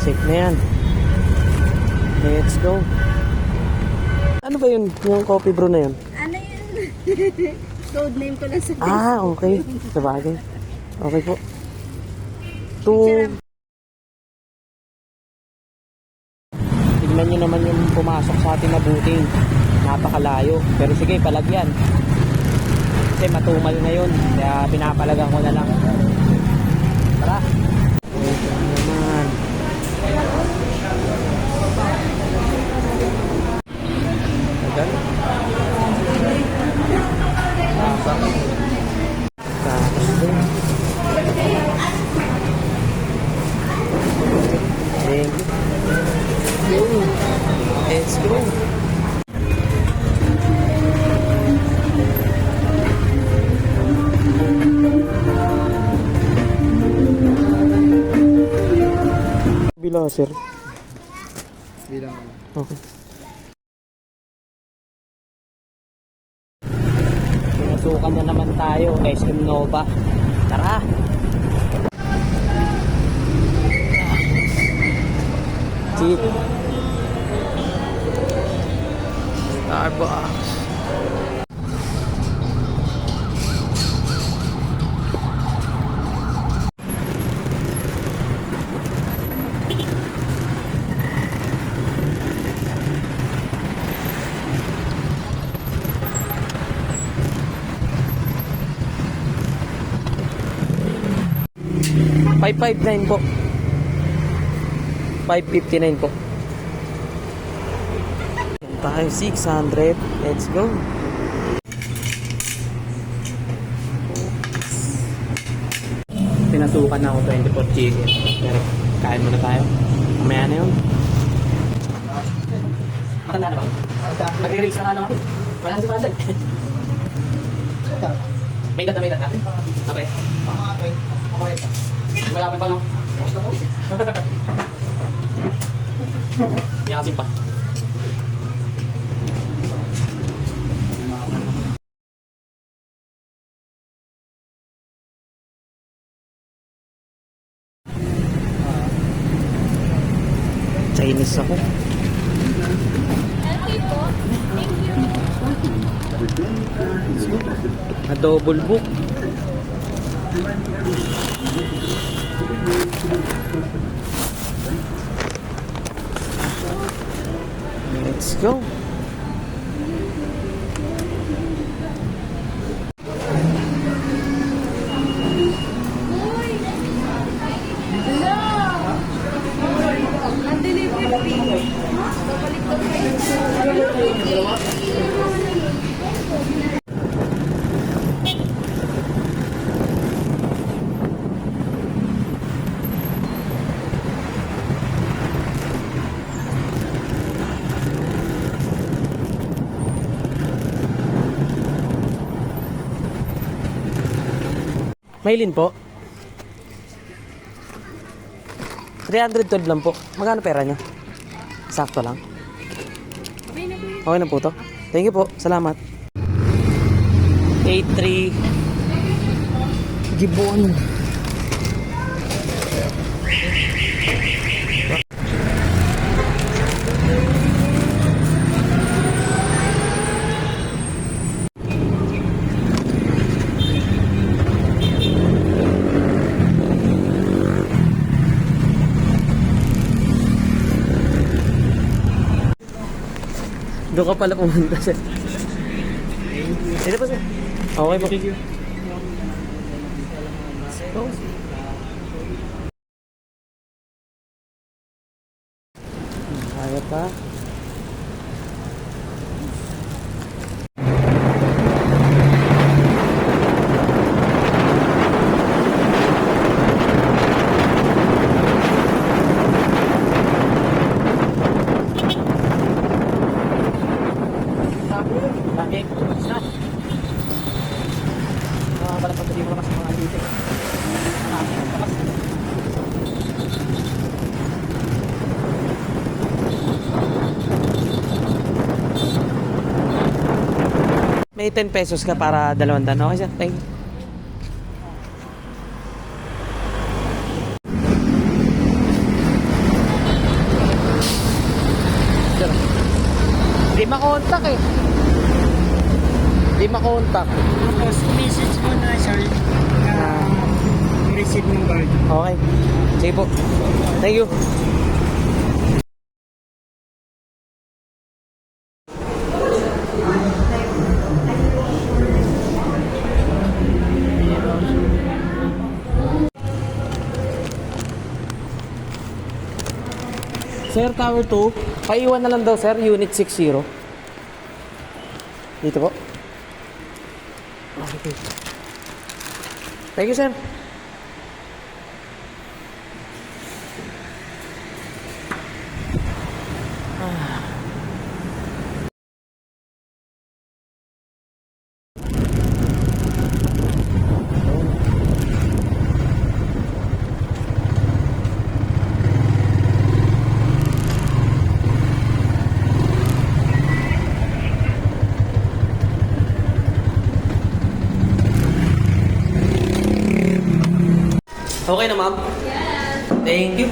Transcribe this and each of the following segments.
Safe na yan. Let's go. Ano ba yun? Yung coffee brew na yun? Ano yun? Code name ko lang sa Okay. Sabagay. Okay po. Tignan nyo naman yung pumasok sa ating mabuting. Napakalayo. Pero sige, palagyan. Kasi matumal na yun. Kaya pinapalagan ko na lang. Tara. Ito naman. Tagal. Tapos din. Thank you. Let's go. Bila, sir. Bilang Okay. Pinasukan na naman tayo, SM Nova. Tara! Cheap. Starbucks. $559 po. $559 po. Tayo 600. Let's go. Pinasukan na ako 24 chicken. Pero kain muna tayo. Mamaya na yun. Matanda na ba? Nag-release ka na naman. Wala si Pasag. May edad na. Okay. Okay. Malapit pa, no? Yasin pa. Chinese ako. A double book. Let's go. Maylin po. 312 lang po. Magkano pera nyo? Sakto lang. Okay na po to. Thank you po. Salamat. 83 Gibbon. Doon ka pala pumunta sir. Sino pa sir? Okay po. Thank you. Kaya pa. May 10 pesos ka para 200. Okay sir, thank you. makontak eh. Di makontak. Tapos, message mo na, sir, na receive ng card. Okay. Sige po. Thank you. Sir, Tower 2. Paiwan na lang daw, sir. Unit 60. Dito po. Okay. Thank you, sir. Okay na, ma'am? Yes. Thank you.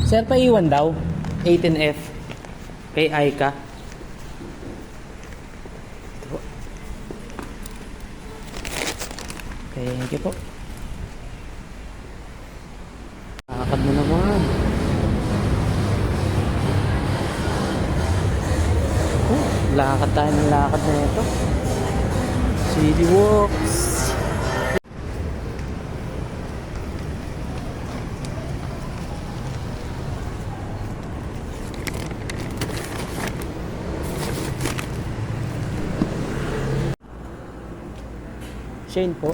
Sir, paiwan daw. 18F. Kay Aika. Ito po. Thank you po. Lakad mo naman. Lakad tayo ng lakad na ito. City Walks. Shane po.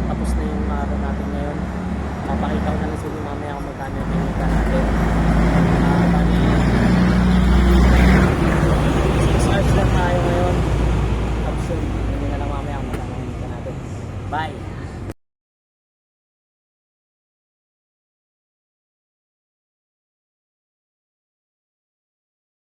Tapos na yung araw natin ngayon. Papakita ko na lang sa inyo mamaya kung magkano yung pinita natin. Bali 6 hours lang tayo ngayon. Tapos yun, hindi na lang mamaya kung magkano yung pinita natin. Bye!